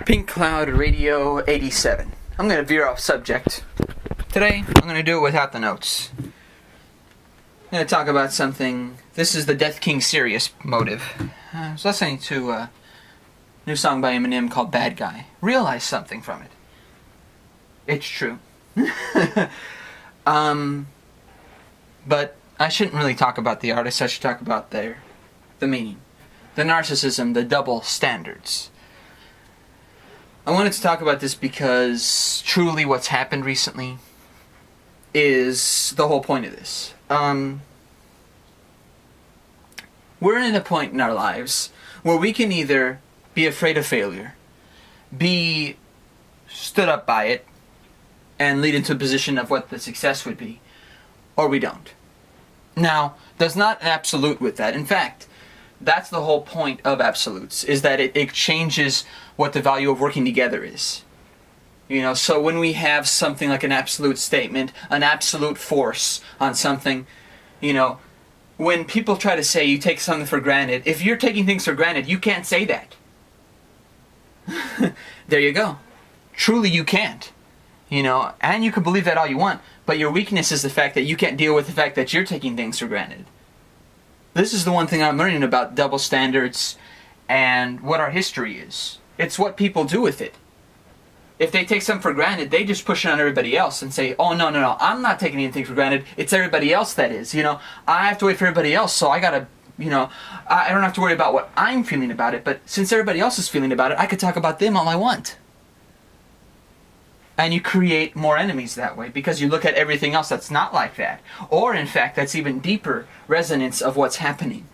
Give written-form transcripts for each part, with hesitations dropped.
Pink Cloud Radio 87. I'm going to veer off subject. Today, I'm going to do it without the notes. I'm going to talk about something. This is the Death King Sirius motive. I was listening to a new song by Eminem called Bad Guy. Realized something from it. It's true. But I shouldn't really talk about the artist. I should talk about the meaning. The narcissism, the double standards. I wanted to talk about this because truly what's happened recently is the whole point of this. We're in a point in our lives where we can either be afraid of failure, be stood up by it, and lead into a position of what the success would be, or we don't. Now, there's not an absolute with that. In fact, that's the whole point of absolutes, is that it changes what the value of working together is. You know, so when we have something like an absolute statement, an absolute force on something, you know, when people try to say you take something for granted, if you're taking things for granted, you can't say that. There you go. Truly you can't. You know, and you can believe that all you want, but your weakness is the fact that you can't deal with the fact that you're taking things for granted. This is the one thing I'm learning about double standards and what our history is. It's what people do with it. If they take something for granted, they just push it on everybody else and say, oh, no, I'm not taking anything for granted. It's everybody else that is. You know, I have to wait for everybody else, so I gotta, you know, I don't have to worry about what I'm feeling about it, but since everybody else is feeling about it, I could talk about them all I want. And you create more enemies that way because you look at everything else that's not like that. Or, in fact, that's even deeper resonance of what's happening.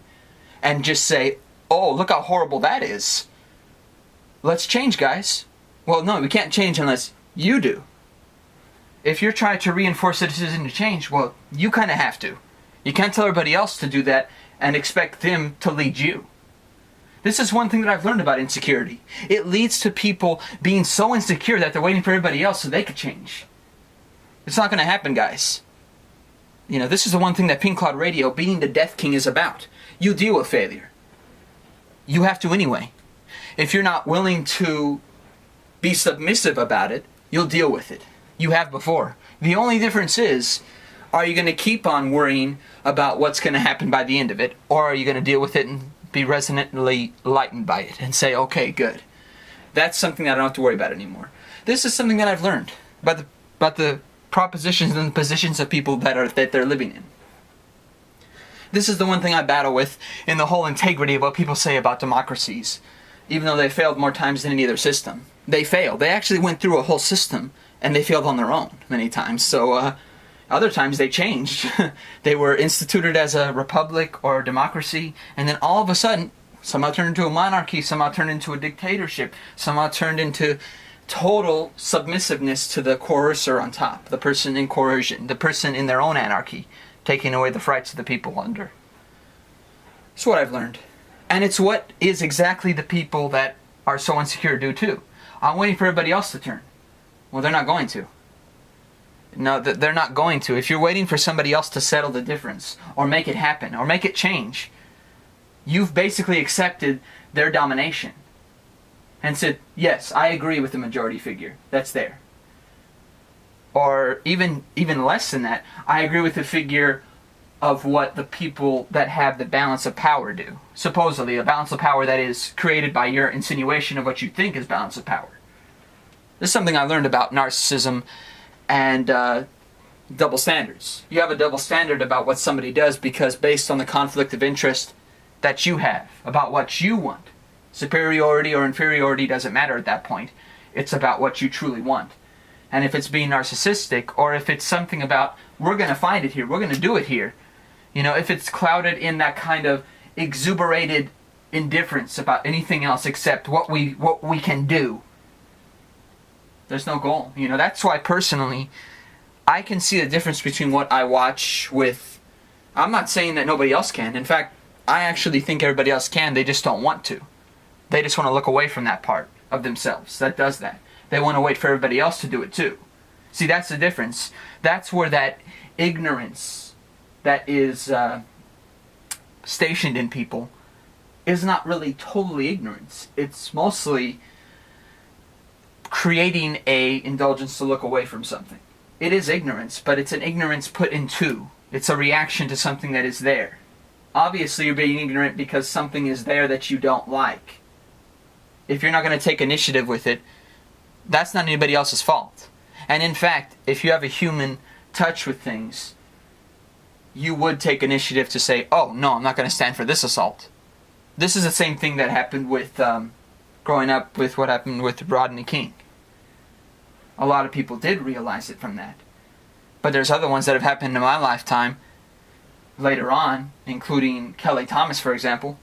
And just say, oh, look how horrible that is. Let's change, guys. Well, no, we can't change unless you do. If you're trying to reinforce the decision to change, well, you kind of have to. You can't tell everybody else to do that and expect them to lead you. This is one thing that I've learned about insecurity. It leads to people being so insecure that they're waiting for everybody else so they could change. It's not going to happen, guys. You know, this is the one thing that Pink Cloud Radio, being the Death King, is about. You deal with failure. You have to anyway. If you're not willing to be submissive about it, you'll deal with it. You have before. The only difference is, are you going to keep on worrying about what's going to happen by the end of it, or are you going to deal with it and be resonantly lightened by it and say, okay, good. That's something that I don't have to worry about anymore. This is something that I've learned about the propositions and the positions of people that they're living in. This is the one thing I battle with in the whole integrity of what people say about democracies. Even though they failed more times than any other system. They failed. They actually went through a whole system and they failed on their own many times. So other times they changed. They were instituted as a republic or a democracy, and then all of a sudden, somehow turned into a monarchy, somehow turned into a dictatorship, somehow turned into total submissiveness to the coercer on top, the person in coercion, the person in their own anarchy, taking away the rights of the people under. It's what I've learned. And it's what is exactly the people that are so insecure do too. I'm waiting for everybody else to turn. Well, they're not going to. No, they're not going to. If you're waiting for somebody else to settle the difference, or make it happen, or make it change, you've basically accepted their domination. And said, yes, I agree with the majority figure. That's there. Or even less than that, I agree with the figure of what the people that have the balance of power do. Supposedly, a balance of power that is created by your insinuation of what you think is balance of power. This is something I learned about narcissism and double standards. You have a double standard about what somebody does because based on the conflict of interest that you have about what you want. Superiority or inferiority doesn't matter at that point. It's about what you truly want. And if it's being narcissistic, or if it's something about, we're going to find it here, we're going to do it here. You know, if it's clouded in that kind of exuberated indifference about anything else except what we can do, there's no goal. You know, that's why personally, I can see the difference between what I watch with, I'm not saying that nobody else can. In fact, I actually think everybody else can, they just don't want to. They just want to look away from that part of themselves that does that. They want to wait for everybody else to do it too. See, that's the difference. That's where that ignorance that is stationed in people is not really totally ignorance. It's mostly creating a indulgence to look away from something. It is ignorance, but it's an ignorance put into. It's a reaction to something that is there. Obviously, you're being ignorant because something is there that you don't like. If you're not going to take initiative with it, that's not anybody else's fault. And in fact, if you have a human touch with things, you would take initiative to say, oh, no, I'm not going to stand for this assault. This is the same thing that happened with growing up with what happened with Rodney King. A lot of people did realize it from that. But there's other ones that have happened in my lifetime later on, including Kelly Thomas, for example.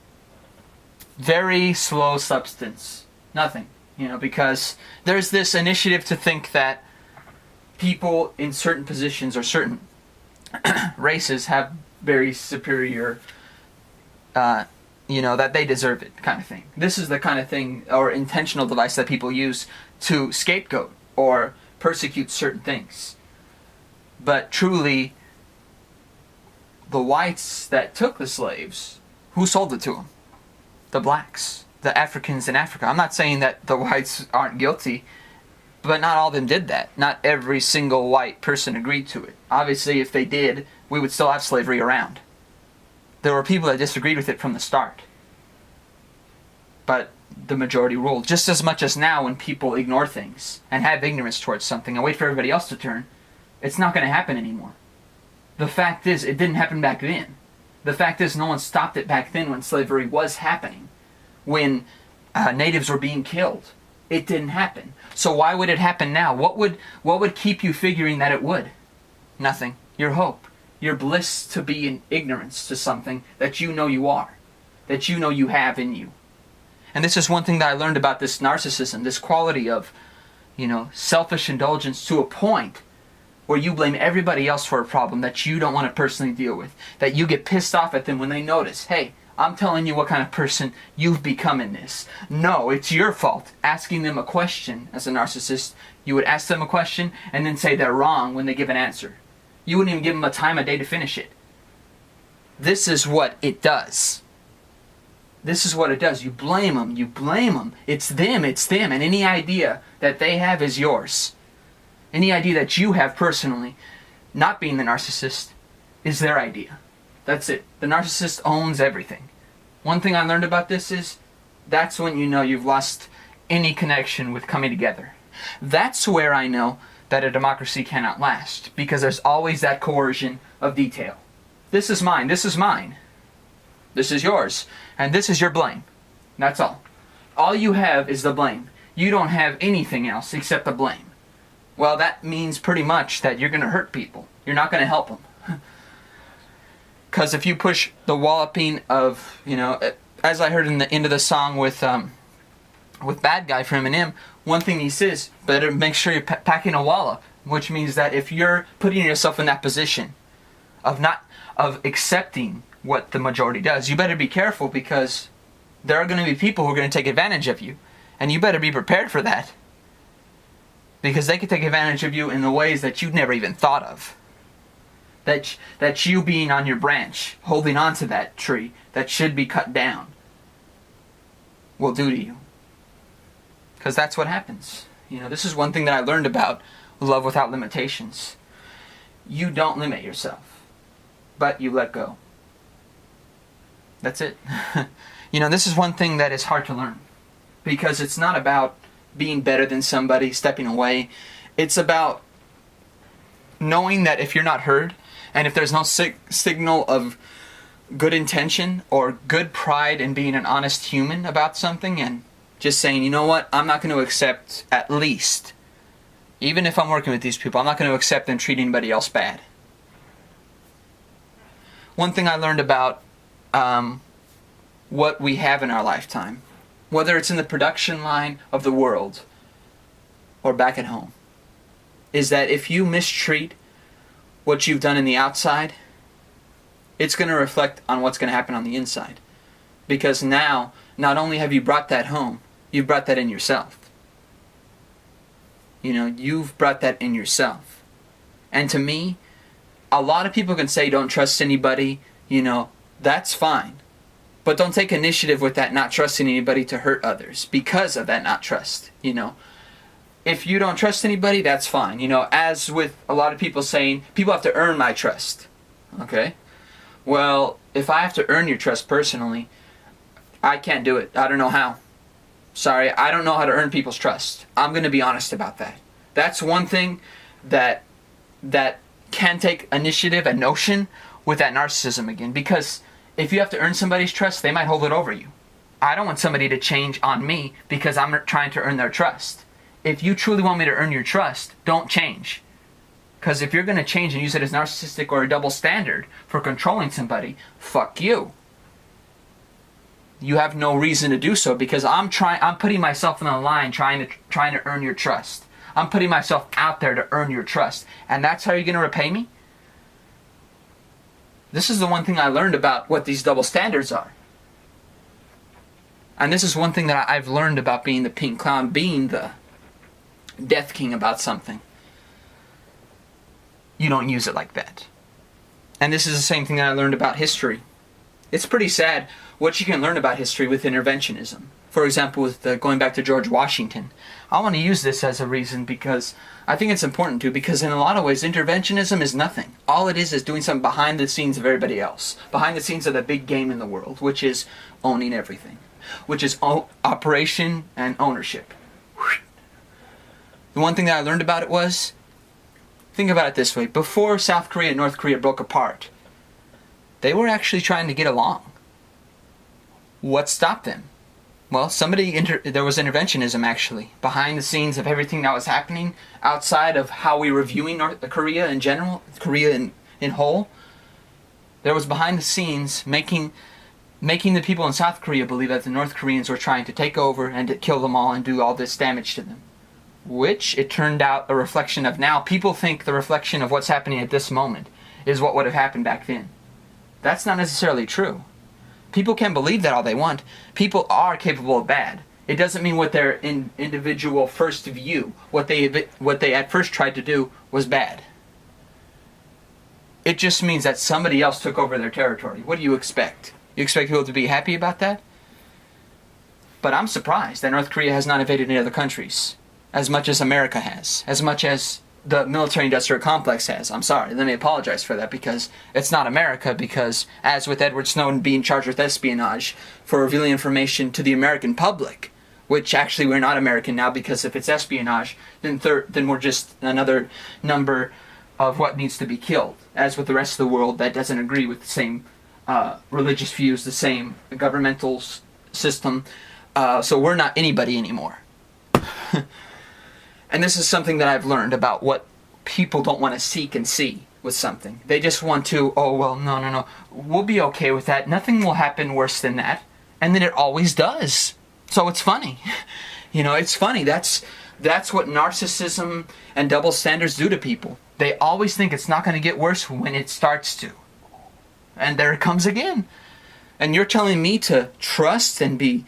Very slow substance. Nothing. Because there's this initiative to think that people in certain positions or certain races have very superior, that they deserve it kind of thing. This is the kind of thing or intentional device that people use to scapegoat or persecute certain things. But truly, the whites that took the slaves, who sold it to them? The blacks, the Africans in Africa. I'm not saying that the whites aren't guilty, but not all of them did that. Not every single white person agreed to it. Obviously, if they did, we would still have slavery around. There were people that disagreed with it from the start. But the majority ruled. Just as much as now when people ignore things and have ignorance towards something and wait for everybody else to turn, it's not going to happen anymore. The fact is, it didn't happen back then. The fact is, no one stopped it back then when slavery was happening. When natives were being killed. It didn't happen. So why would it happen now? What would keep you figuring that it would? Nothing. Your hope. Your bliss to be in ignorance to something that you know you are. That you know you have in you. And this is one thing that I learned about this narcissism. This quality of, selfish indulgence to a point where you blame everybody else for a problem that you don't want to personally deal with. That you get pissed off at them when they notice, hey, I'm telling you what kind of person you've become in this. No, it's your fault. Asking them a question as a narcissist, you would ask them a question and then say they're wrong when they give an answer. You wouldn't even give them a time of day to finish it. This is what it does. This is what it does. You blame them. You blame them. It's them. It's them. And any idea that they have is yours. Any idea that you have personally, not being the narcissist, is their idea. That's it. The narcissist owns everything. One thing I learned about this is, that's when you know you've lost any connection with coming together. That's where I know that a democracy cannot last, because there's always that coercion of detail. This is mine. This is mine. This is yours. And this is your blame. That's all. All you have is the blame. You don't have anything else except the blame. Well, that means pretty much that you're going to hurt people. You're not going to help them. Because if you push the walloping of, as I heard in the end of the song with Bad Guy from Eminem, one thing he says, better make sure you're packing a wallop, which means that if you're putting yourself in that position of accepting what the majority does, you better be careful, because there are going to be people who are going to take advantage of you, and you better be prepared for that, because they could take advantage of you in the ways that you'd never even thought of. That you being on your branch, holding on to that tree that should be cut down, will do to you. Because that's what happens. This is one thing that I learned about love without limitations. You don't limit yourself, but you let go. That's it. This is one thing that is hard to learn, because it's not about being better than somebody, stepping away. It's about knowing that if you're not heard, and if there's no signal of good intention or good pride in being an honest human about something, and just saying, you know what, I'm not going to accept, at least, even if I'm working with these people, I'm not going to accept them treating anybody else bad. One thing I learned about what we have in our lifetime, whether it's in the production line of the world or back at home, is that if you mistreat what you've done in the outside, it's going to reflect on what's going to happen on the inside. Because now, not only have you brought that home, you've brought that in yourself. You've brought that in yourself. And to me, a lot of people can say don't trust anybody, that's fine. But don't take initiative with that not trusting anybody to hurt others because of that not trust, if you don't trust anybody, that's fine. You know, as with a lot of people saying, people have to earn my trust. Okay? Well, if I have to earn your trust personally, I can't do it. I don't know how. Sorry, I don't know how to earn people's trust. I'm going to be honest about that. That's one thing that can take initiative and notion with that narcissism again. Because if you have to earn somebody's trust, they might hold it over you. I don't want somebody to change on me because I'm trying to earn their trust. If you truly want me to earn your trust, don't change. Because if you're going to change and use it as narcissistic or a double standard for controlling somebody, fuck you. You have no reason to do so because I'm putting myself on the line trying to earn your trust. I'm putting myself out there to earn your trust. And that's how you're going to repay me? This is the one thing I learned about what these double standards are. And this is one thing that I've learned about being the pink clown, being the death king about something. You don't use it like that. And this is the same thing that I learned about history. It's pretty sad what you can learn about history with interventionism. For example, with going back to George Washington. I want to use this as a reason because I think it's important to, because in a lot of ways interventionism is nothing. All it is doing something behind the scenes of everybody else. Behind the scenes of the big game in the world, which is owning everything. Which is operation and ownership. The one thing that I learned about it was, think about it this way. Before South Korea and North Korea broke apart, they were actually trying to get along. What stopped them? Well, there was interventionism actually, behind the scenes of everything that was happening, outside of how we were viewing Korea in general, Korea in whole. There was behind the scenes making the people in South Korea believe that the North Koreans were trying to take over and to kill them all and do all this damage to them. Which it turned out a reflection of now. People think the reflection of what's happening at this moment is what would have happened back then. That's not necessarily true. People can believe that all they want. People are capable of bad. It doesn't mean what their individual first view, what they at first tried to do was bad. It just means that somebody else took over their territory. What do you expect? You expect people to be happy about that? But I'm surprised that North Korea has not invaded any other countries as much as America has, as much as the military-industrial complex has. I'm sorry, let me apologize for that, because it's not America, because as with Edward Snowden being charged with espionage for revealing information to the American public, which actually we're not American now, because if it's espionage, then we're just another number of what needs to be killed, as with the rest of the world that doesn't agree with the same religious views, the same governmental system, so we're not anybody anymore. And this is something that I've learned about what people don't want to seek and see with something. They just want to, oh, well, no, we'll be okay with that. Nothing will happen worse than that. And then it always does. So it's funny. You know, it's funny. That's what narcissism and double standards do to people. They always think it's not going to get worse when it starts to. And there it comes again. And you're telling me to trust and be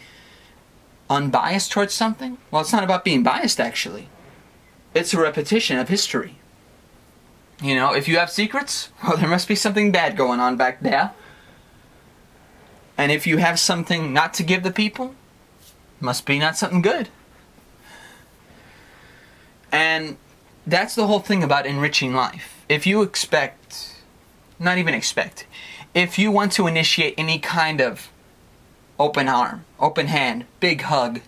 unbiased towards something? Well, it's not about being biased, actually. It's a repetition of history. You know, if you have secrets, well, there must be something bad going on back there. And if you have something not to give the people, must be not something good. And that's the whole thing about enriching life. If you if you want to initiate any kind of open arm, open hand, big hug,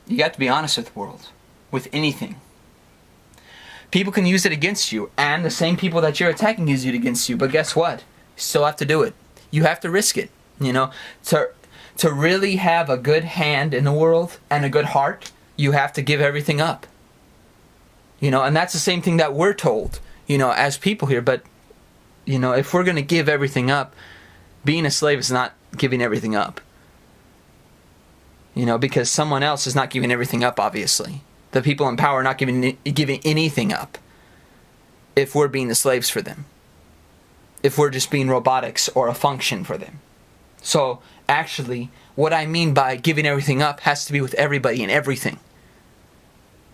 you got to be honest with the world. With anything. People can use it against you, and the same people that you're attacking use it against you, but guess what? You still have to do it. You have to risk it. You know, to really have a good hand in the world and a good heart, you have to give everything up. You know, and that's the same thing that we're told, you know, as people here, but you know, if we're going to give everything up, being a slave is not giving everything up. You know, because someone else is not giving everything up, obviously. The people in power are not giving anything up if we're being the slaves for them. If we're just being robotics or a function for them. So, actually, what I mean by giving everything up has to be with everybody and everything.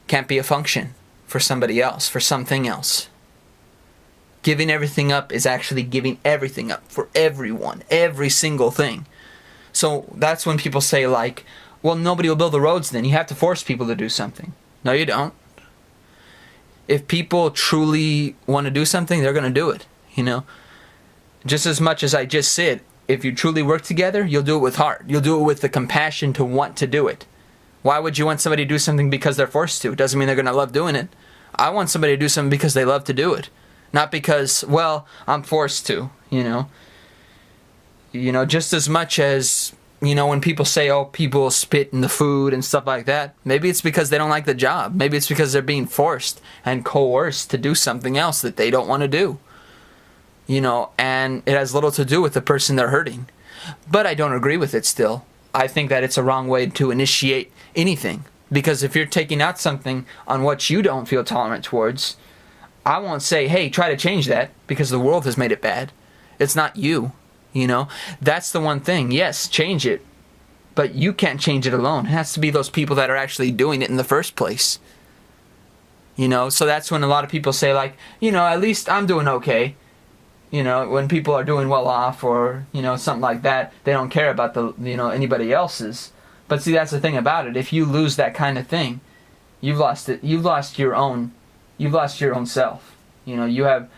Can't be a function for somebody else, for something else. Giving everything up is actually giving everything up for everyone, every single thing. So, that's when people say like, Well, nobody will build the roads then. You have to force people to do something. No, you don't. If people truly want to do something, they're going to do it, you know. Just as much as I just said, if you truly work together, you'll do it with heart. You'll do it with the compassion to want to do it. Why would you want somebody to do something because they're forced to? It doesn't mean they're going to love doing it. I want somebody to do something because they love to do it. Not because, well, I'm forced to, you know. You know, just as much as, you know, when people say, oh, people spit in the food and stuff like that, maybe it's because they don't like the job. Maybe it's because they're being forced and coerced to do something else that they don't want to do. You know, and it has little to do with the person they're hurting. But I don't agree with it still. I think that it's a wrong way to initiate anything. Because if you're taking out something on what you don't feel tolerant towards, I won't say, hey, try to change that, because the world has made it bad. It's not you, you know. That's the one thing. Yes, change it. But you can't change it alone. It has to be those people that are actually doing it in the first place. You know, so that's when a lot of people say, like, you know, at least I'm doing okay. You know, when people are doing well off or, you know, something like that, they don't care about the, you know, anybody else's. But see, that's the thing about it. If you lose that kind of thing, you've lost it. You've lost your own self. You know, you have,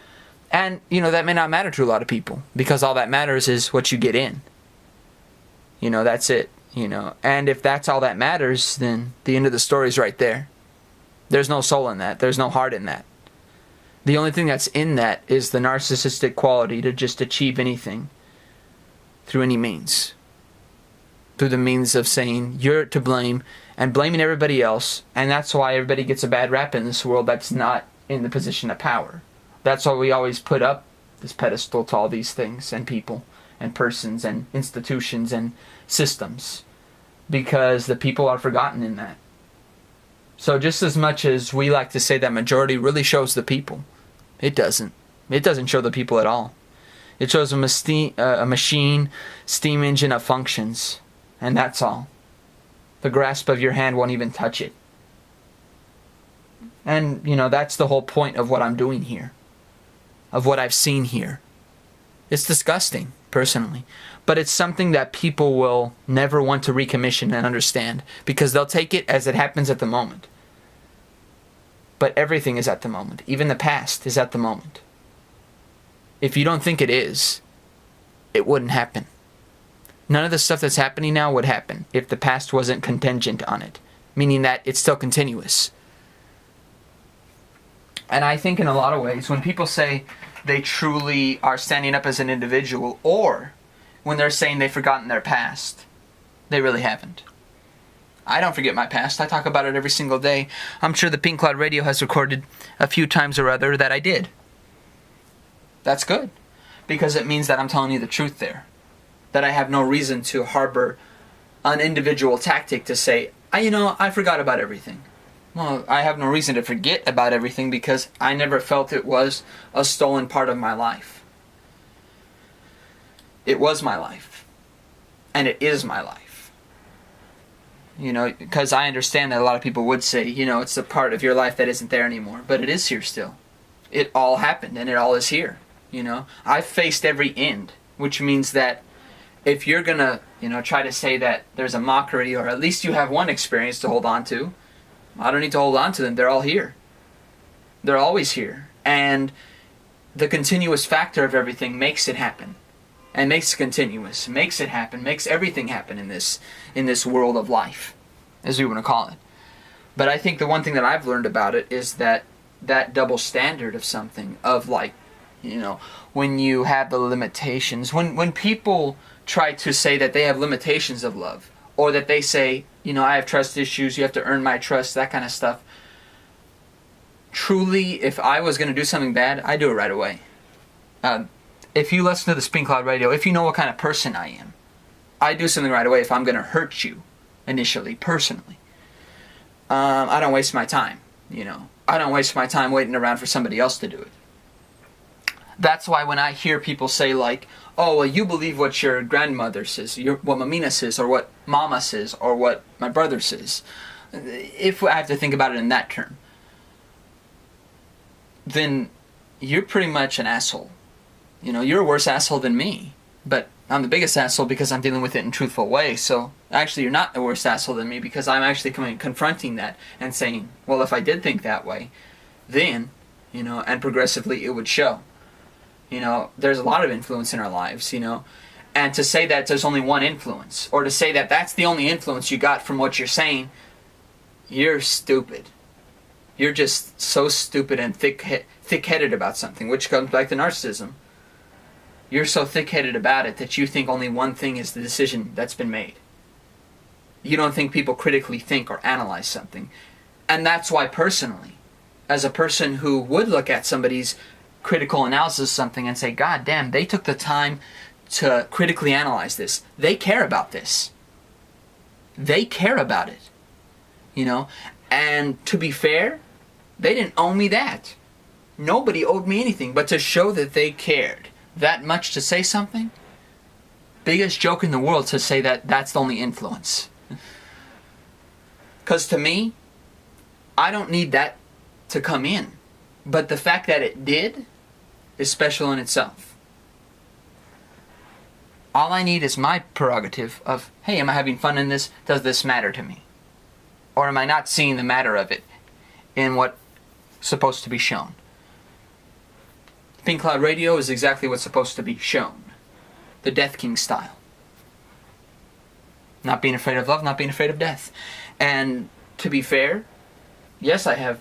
and, you know, that may not matter to a lot of people, because all that matters is what you get in. You know, that's it, you know. And if that's all that matters, then the end of the story is right there. There's no soul in that. There's no heart in that. The only thing that's in that is the narcissistic quality to just achieve anything through any means. Through the means of saying you're to blame and blaming everybody else. And that's why everybody gets a bad rap in this world that's not in the position of power. That's why we always put up this pedestal to all these things and people and persons and institutions and systems. Because the people are forgotten in that. So just as much as we like to say that majority really shows the people, it doesn't. It doesn't show the people at all. It shows a machine, steam engine of functions, and that's all. The grasp of your hand won't even touch it. And, you know, that's the whole point of what I'm doing here, of what I've seen here. It's disgusting, personally. But it's something that people will never want to recommission and understand, because they'll take it as it happens at the moment. But everything is at the moment. Even the past is at the moment. If you don't think it is, it wouldn't happen. None of the stuff that's happening now would happen if the past wasn't contingent on it, meaning that it's still continuous. And I think in a lot of ways, when people say they truly are standing up as an individual, or when they're saying they've forgotten their past, they really haven't. I don't forget my past. I talk about it every single day. I'm sure the Pink Cloud Radio has recorded a few times or other that I did. That's good, because it means that I'm telling you the truth there. That I have no reason to harbor an individual tactic to say, I forgot about everything. Well, I have no reason to forget about everything, because I never felt it was a stolen part of my life. It was my life. And it is my life. You know, because I understand that a lot of people would say, it's a part of your life that isn't there anymore. But it is here still. It all happened, and it all is here. I've faced every end, which means that if you're going to, try to say that there's a mockery, or at least you have one experience to hold on to, I don't need to hold on to them. They're all here. They're always here. And the continuous factor of everything makes it happen. And makes it continuous. Makes it happen. Makes everything happen in this world of life, as we want to call it. But I think the one thing that I've learned about it is that double standard of something, of like, when you have the limitations. When people try to say that they have limitations of love, or that they say, I have trust issues, you have to earn my trust, that kind of stuff. Truly, if I was going to do something bad, I'd do it right away. If you listen to the Spin Cloud Radio, if you know what kind of person I am, I do something right away if I'm going to hurt you, initially, personally. I don't waste my time, I don't waste my time waiting around for somebody else to do it. That's why when I hear people say like, oh, well, you believe what your grandmother says, what Mamina says, or what Mama says, or what my brother says, if I have to think about it in that term, then you're pretty much an asshole. You're a worse asshole than me. But, I'm the biggest asshole because I'm dealing with it in a truthful way. So actually you're not the worst asshole than me, because I'm actually confronting that and saying, well, if I did think that way, then, and progressively it would show. There's a lot of influence in our lives, and to say that there's only one influence, or to say that that's the only influence you got from what you're saying, you're stupid. You're just so stupid and thick-headed about something, which comes back to narcissism. You're so thick-headed about it that you think only one thing is the decision that's been made. You don't think people critically think or analyze something. And that's why personally, as a person who would look at somebody's critical analysis of something and say, God damn, they took the time to critically analyze this. They care about this. They care about it. And to be fair, they didn't owe me that. Nobody owed me anything, but to show that they cared that much to say something, biggest joke in the world to say that that's the only influence. Because to me, I don't need that to come in. But the fact that it did is special in itself. All I need is my prerogative of, hey, am I having fun in this? Does this matter to me? Or am I not seeing the matter of it in what's supposed to be shown? Pink Cloud Radio is exactly what's supposed to be shown. The Death King style. Not being afraid of love, not being afraid of death. And to be fair, yes, I have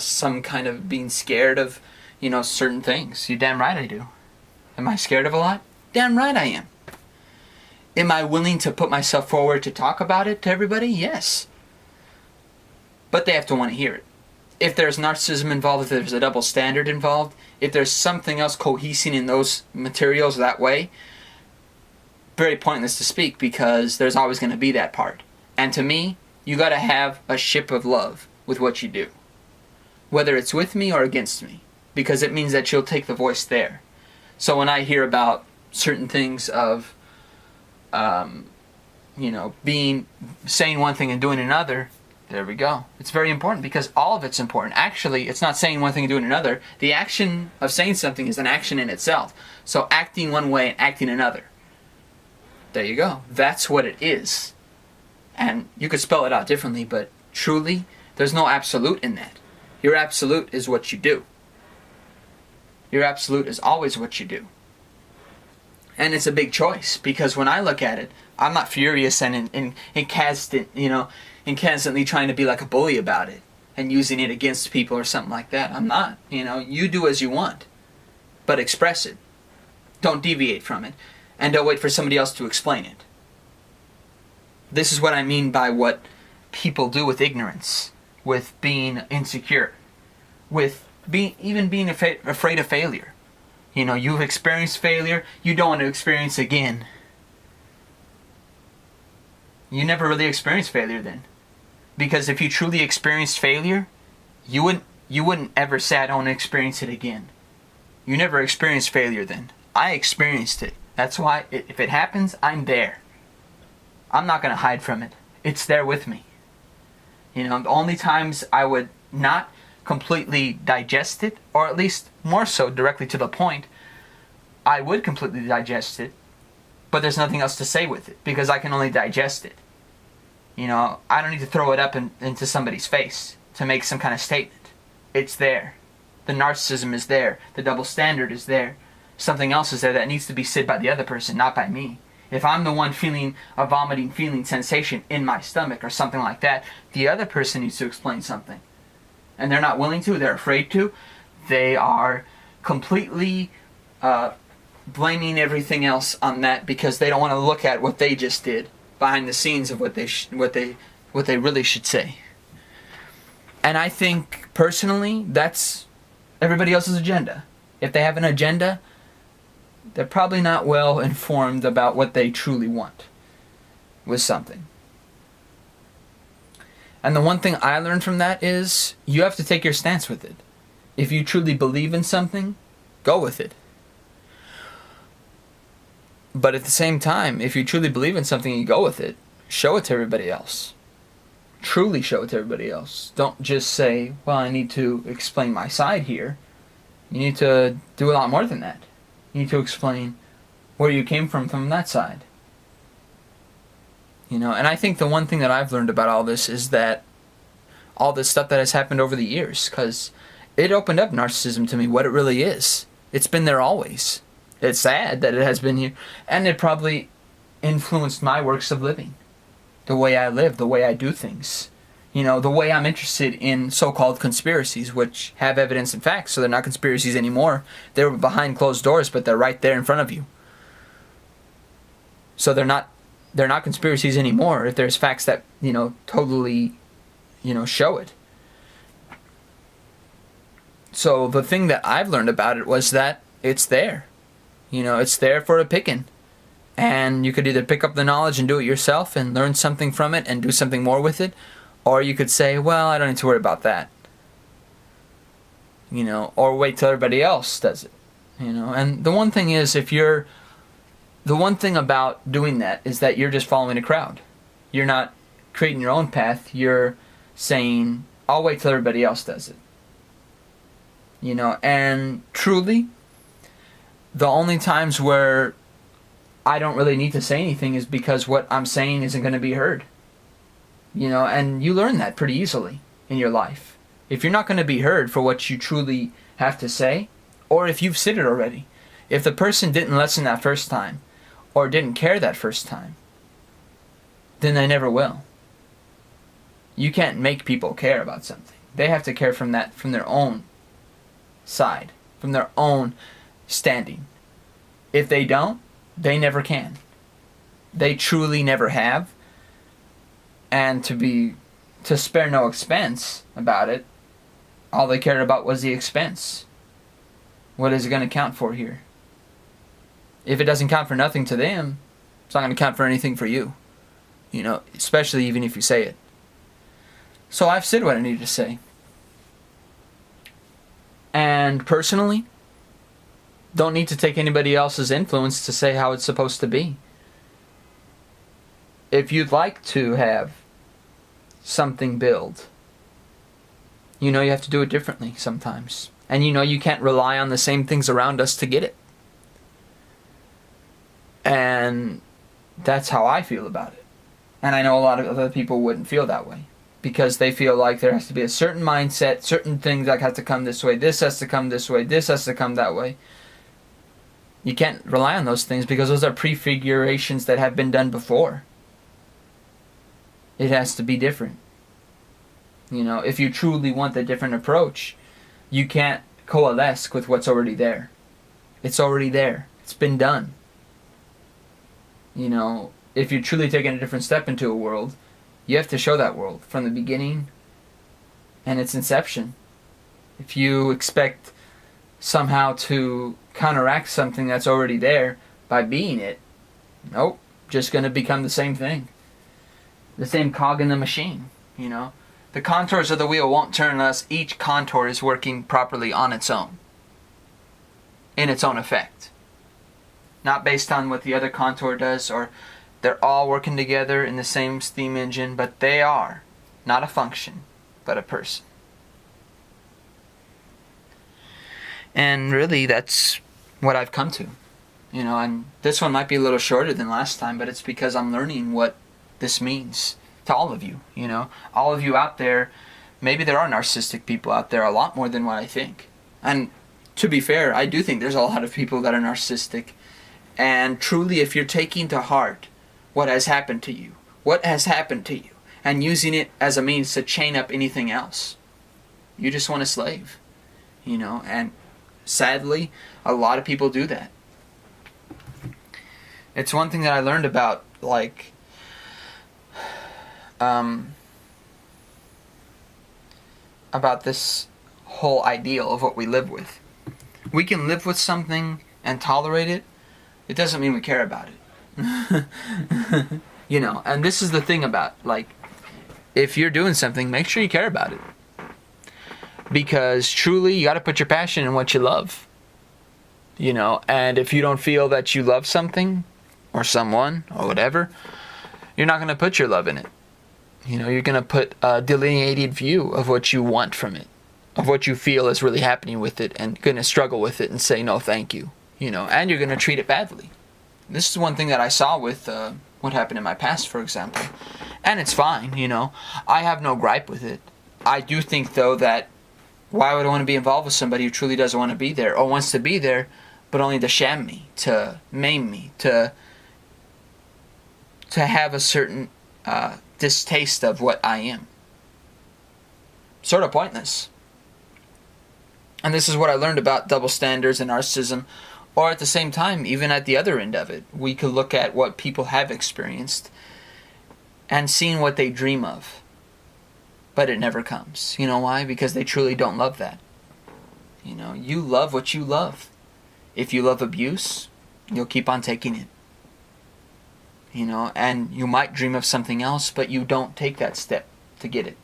some kind of being scared of, certain things. You're damn right I do. Am I scared of a lot? Damn right I am. Am I willing to put myself forward to talk about it to everybody? Yes. But they have to want to hear it. If there's narcissism involved, if there's a double standard involved, if there's something else cohesing in those materials that way, very pointless to speak, because there's always going to be that part. And to me, you got to have a ship of love with what you do. Whether it's with me or against me. Because it means that you'll take the voice there. So when I hear about certain things of, saying one thing and doing another, there we go. It's very important because all of it's important. Actually, it's not saying one thing and doing another. The action of saying something is an action in itself. So acting one way and acting another. There you go. That's what it is. And you could spell it out differently, but truly, there's no absolute in that. Your absolute is what you do. Your absolute is always what you do. And it's a big choice, because when I look at it, I'm not furious and constantly trying to be like a bully about it and using it against people or something like that. I'm not. You do as you want, but express it. Don't deviate from it, and don't wait for somebody else to explain it. This is what I mean by what people do with ignorance, with being insecure, with being afraid of failure. You've experienced failure, you don't want to experience again. You never really experienced failure then. Because if you truly experienced failure, you wouldn't ever say, I don't want to experience it again. You never experienced failure then. I experienced it. That's why if it happens, I'm there. I'm not going to hide from it. It's there with me. The only times I would not completely digest it, or at least more so directly to the point, I would completely digest it, but there's nothing else to say with it, because I can only digest it. I don't need to throw it up into somebody's face to make some kind of statement. It's there. The narcissism is there. The double standard is there. Something else is there that needs to be said by the other person, not by me. If I'm the one feeling a vomiting feeling sensation in my stomach or something like that, the other person needs to explain something. And they're not willing to, they're afraid to. They are completely blaming everything else on that because they don't want to look at what they just did behind the scenes of what they really should say. And I think personally that's everybody else's agenda. If they have an agenda, they're probably not well informed about what they truly want with something. And the one thing I learned from that is you have to take your stance with it. If you truly believe in something, go with it. But at the same time, if you truly believe in something and you go with it, show it to everybody else. Truly show it to everybody else. Don't just say, well, I need to explain my side here. You need to do a lot more than that. You need to explain where you came from that side. And I think the one thing that I've learned about all this is that all this stuff that has happened over the years, because it opened up narcissism to me, what it really is. It's been there always. It's sad that it has been here, and it probably influenced my works of living, the way I live, the way I do things, the way I'm interested in so-called conspiracies, which have evidence and facts, so they're not conspiracies anymore. They're behind closed doors, but they're right there in front of you. So they're not conspiracies anymore if there's facts that, totally, show it. So the thing that I've learned about it was that it's there. It's there for a picking. And you could either pick up the knowledge and do it yourself and learn something from it and do something more with it, or you could say, well, I don't need to worry about that. Or wait till everybody else does it. And the one thing is, the one thing about doing that is that you're just following a crowd. You're not creating your own path. You're saying, I'll wait till everybody else does it. And truly, the only times where I don't really need to say anything is because what I'm saying isn't going to be heard. And you learn that pretty easily in your life. If you're not going to be heard for what you truly have to say, or if you've said it already, if the person didn't listen that first time, or didn't care that first time, then they never will. You can't make people care about something. They have to care from their own side, from their own standing. If they don't, they never can. They truly never have. And to spare no expense about it, all they cared about was the expense. What is it going to count for here? If it doesn't count for nothing to them, it's not going to count for anything for you. Especially even if you say it. So I've said what I needed to say. And personally, don't need to take anybody else's influence to say how it's supposed to be. If you'd like to have something build, you have to do it differently sometimes. And you can't rely on the same things around us to get it. And that's how I feel about it. And I know a lot of other people wouldn't feel that way, because they feel like there has to be a certain mindset, certain things that have to come this way, this has to come this way, this has to come that way. You can't rely on those things because those are prefigurations that have been done before. It has to be different. If you truly want a different approach, you can't coalesce with what's already there. It's already there. It's been done. If you're truly taking a different step into a world, you have to show that world from the beginning and its inception. If you expect somehow to counteract something that's already there by being it, nope, just going to become the same thing. The same cog in the machine, The contours of the wheel won't turn unless each contour is working properly on its own, in its own effect. Not based on what the other contour does, or they're all working together in the same steam engine, but they are not a function, but a person. And really, that's what I've come to. And this one might be a little shorter than last time, but it's because I'm learning what this means to all of you. All of you out there, maybe there are narcissistic people out there, a lot more than what I think. And to be fair, I do think there's a lot of people that are narcissistic. And truly, if you're taking to heart what has happened to you, and using it as a means to chain up anything else, you just want a slave. And sadly, a lot of people do that. It's one thing that I learned about, about this whole ideal of what we live with. We can live with something and tolerate it. It doesn't mean we care about it. And this is the thing about, if you're doing something, make sure you care about it. Because truly, you got to put your passion in what you love. And if you don't feel that you love something, or someone, or whatever, you're not going to put your love in it. You're going to put a delineated view of what you want from it, of what you feel is really happening with it, and going to struggle with it and say, no, thank you. And you're going to treat it badly. This is one thing that I saw with what happened in my past, for example. And it's fine, you know. I have no gripe with it. I do think, though, that why would I want to be involved with somebody who truly doesn't want to be there, or wants to be there, but only to sham me, to maim me, to have a certain distaste of what I am. Sort of pointless. And this is what I learned about double standards and narcissism. Or at the same time, even at the other end of it, we could look at what people have experienced and seen what they dream of. But it never comes. You know why? Because they truly don't love that. You know, you love what you love. If you love abuse, you'll keep on taking it. You know, and you might dream of something else, but you don't take that step to get it.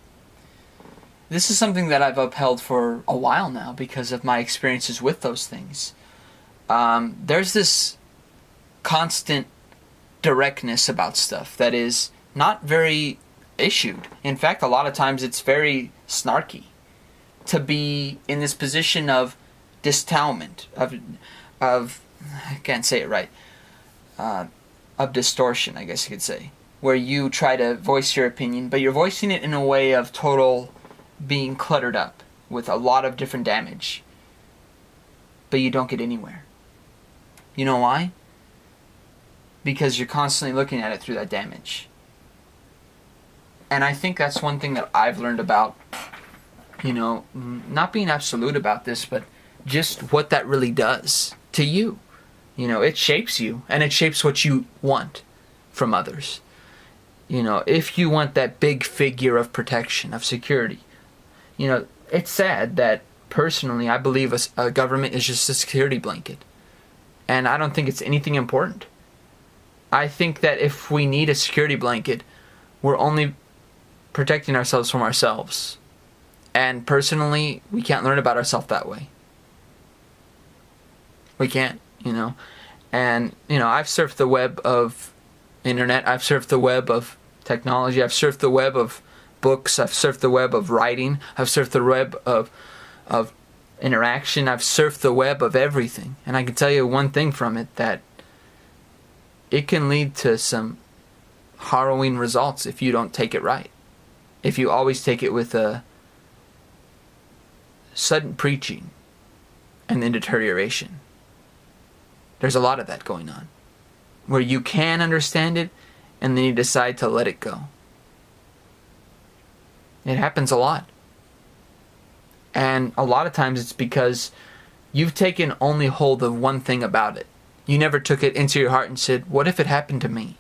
This is something that I've upheld for a while now because of my experiences with those things. There's this constant directness about stuff that is not very issued. In fact, a lot of times it's very snarky to be in this position of distalment, of I can't say it right, of distortion, I guess you could say, where you try to voice your opinion, but you're voicing it in a way of total being cluttered up with a lot of different damage, but you don't get anywhere. You know why? Because you're constantly looking at it through that damage. And I think that's one thing that I've learned about, you know, not being absolute about this, but just what that really does to you. You know, it shapes you, and it shapes what you want from others. You know, if you want that big figure of protection, of security, you know, it's sad that personally I believe a government is just a security blanket. And I don't think it's anything important. I think that if we need a security blanket, we're only protecting ourselves from ourselves. And personally, we can't learn about ourselves that way. We can't, you know. And, you know, I've surfed the web of internet. I've surfed the web of technology. I've surfed the web of books. I've surfed the web of writing. I've surfed the web of interaction. I've surfed the web of everything. And I can tell you one thing from it, that it can lead to some harrowing results if you don't take it right. If you always take it with a sudden preaching and then deterioration. There's a lot of that going on, where you can understand it and then you decide to let it go. It happens a lot. And a lot of times it's because you've taken only hold of one thing about it. You never took it into your heart and said, what if it happened to me?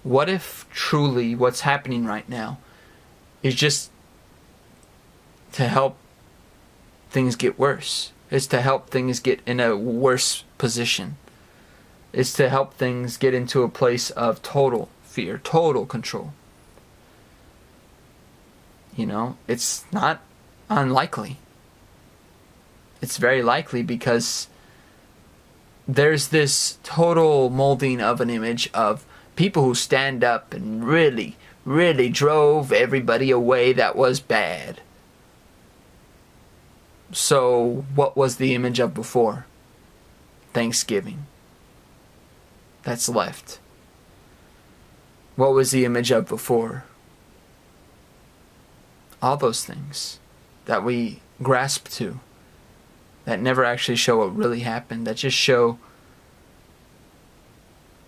What if truly what's happening right now is just to help things get worse? It's to help things get in a worse position. It's to help things get into a place of total fear, total control. You know, it's not unlikely. It's very likely, because there's this total molding of an image of people who stand up and really, really drove everybody away that was bad. So what was the image of before? Thanksgiving. That's left. What was the image of before? All those things that we grasp to, that never actually show what really happened, that just show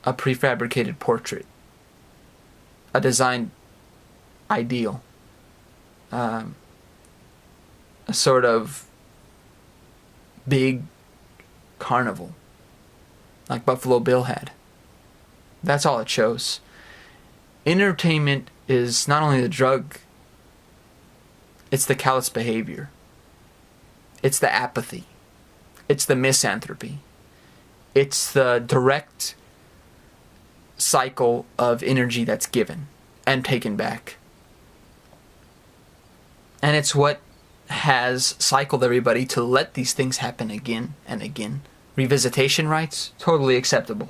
a prefabricated portrait, a designed ideal, a sort of big carnival like Buffalo Bill had. That's all it shows. Entertainment is not only the drug, it's the callous behavior. It's the apathy. It's the misanthropy. It's the direct cycle of energy that's given and taken back. And it's what has cycled everybody to let these things happen again and again. Revisitation rights, totally acceptable.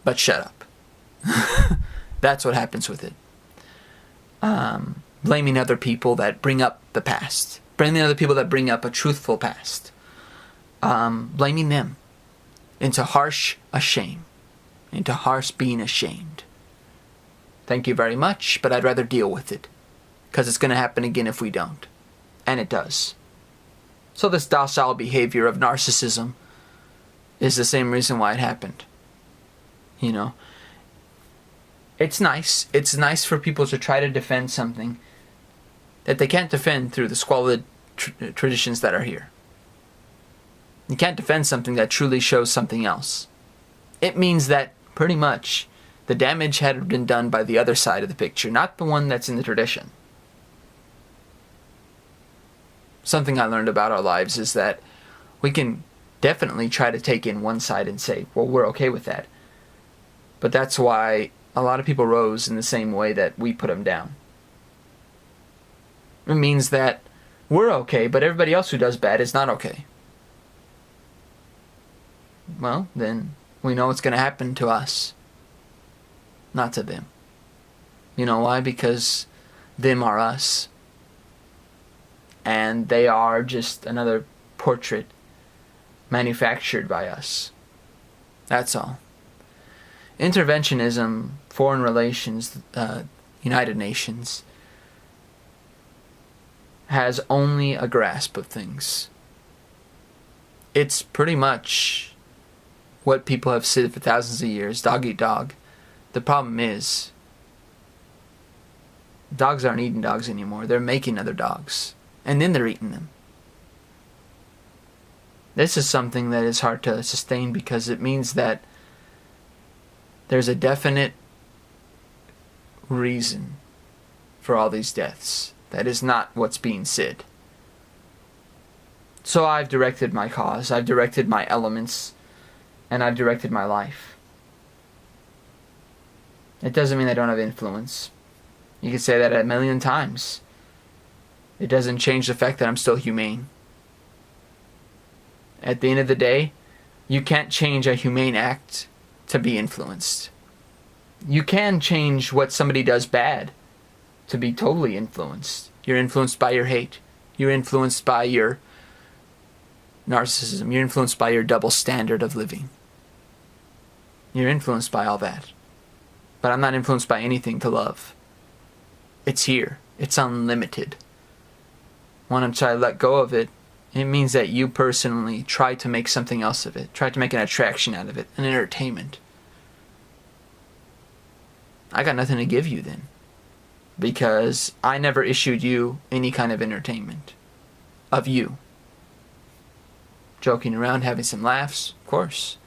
But shut up. That's what happens with it. Blaming other people that bring up the past. Blaming other people that bring up a truthful past. Blaming them. into harsh being ashamed. Thank you very much, but I'd rather deal with it, because it's going to happen again if we don't. And it does. So this docile behavior of narcissism is the same reason why it happened. You know, it's nice. It's nice for people to try to defend something that they can't defend through the squalid traditions that are here. You can't defend something that truly shows something else. It means that pretty much the damage had been done by the other side of the picture, not the one that's in the tradition. Something I learned about our lives is that we can definitely try to take in one side and say, well, we're okay with that. But that's why a lot of people rose in the same way that we put them down. It means that we're okay, but everybody else who does bad is not okay. Well, then we know what's going to happen to us, not to them. You know why? Because them are us. And they are just another portrait manufactured by us. That's all. Interventionism, foreign relations, United Nations, has only a grasp of things. It's pretty much what people have said for thousands of years, dog eat dog. The problem is, dogs aren't eating dogs anymore. They're making other dogs. And then they're eating them. This is something that is hard to sustain because it means that there's a definite reason for all these deaths. That is not what's being said. So I've directed my cause, I've directed my elements, and I've directed my life. It doesn't mean I don't have influence. You can say that a million times. It doesn't change the fact that I'm still humane. At the end of the day, you can't change a humane act to be influenced. You can change what somebody does bad to be totally influenced. You're influenced by your hate. You're influenced by your narcissism. You're influenced by your double standard of living. You're influenced by all that. But I'm not influenced by anything to love. It's here. It's unlimited. When I try to let go of it, it means that you personally try to make something else of it. Try to make an attraction out of it. An entertainment. I got nothing to give you then. Because I never issued you any kind of entertainment. Of you. Joking around, having some laughs, of course.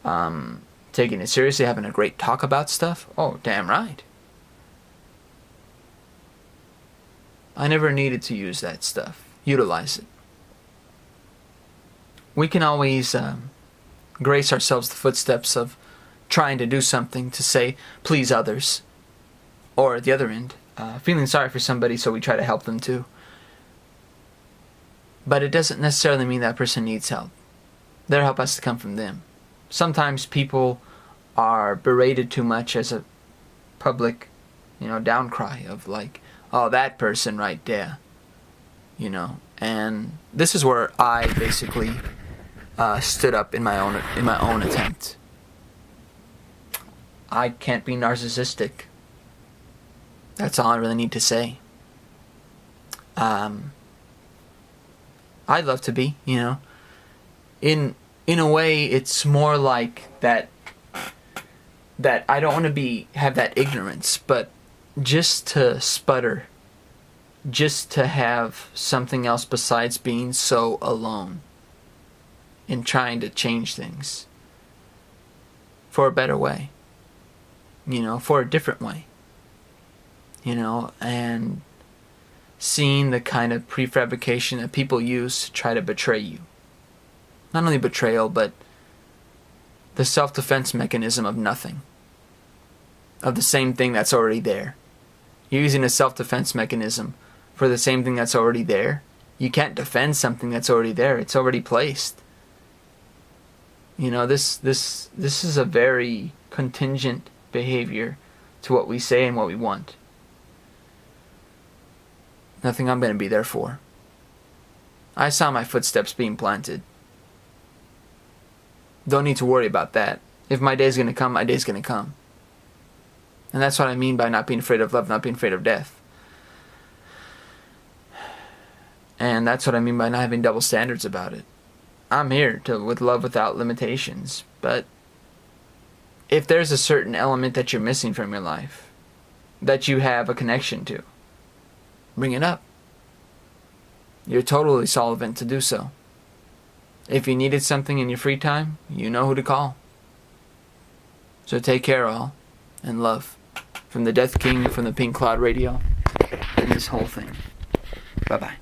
Taking it seriously, having a great talk about stuff. Oh, damn right. I never needed to use that stuff. Utilize it. We can always grace ourselves the footsteps of trying to do something to say, please others. Or at the other end, feeling sorry for somebody so we try to help them too. But it doesn't necessarily mean that person needs help. Their help has to come from them. Sometimes people are berated too much as a public, down cry of like, oh, that person right there. And this is where I basically stood up in my own attempt. I can't be narcissistic. That's all I really need to say. I'd love to be, In a way, it's more like that I don't want to have that ignorance, but just to sputter, just to have something else besides being so alone in trying to change things for a better way, for a different way, and seeing the kind of prefabrication that people use to try to betray you. Not only betrayal, but the self-defense mechanism of nothing. Of the same thing that's already there. You're using a self-defense mechanism for the same thing that's already there. You can't defend something that's already there. It's already placed. This is a very contingent behavior to what we say and what we want. Nothing I'm going to be there for. I saw my footsteps being planted. Don't need to worry about that. If my day's going to come, my day's going to come. And that's what I mean by not being afraid of love, not being afraid of death. And that's what I mean by not having double standards about it. I'm here with love without limitations. But if there's a certain element that you're missing from your life, that you have a connection to, bring it up. You're totally solvent to do so. If you needed something in your free time, you know who to call. So take care, all, and love. From the Death King, from the Pink Cloud Radio, and this whole thing. Bye-bye.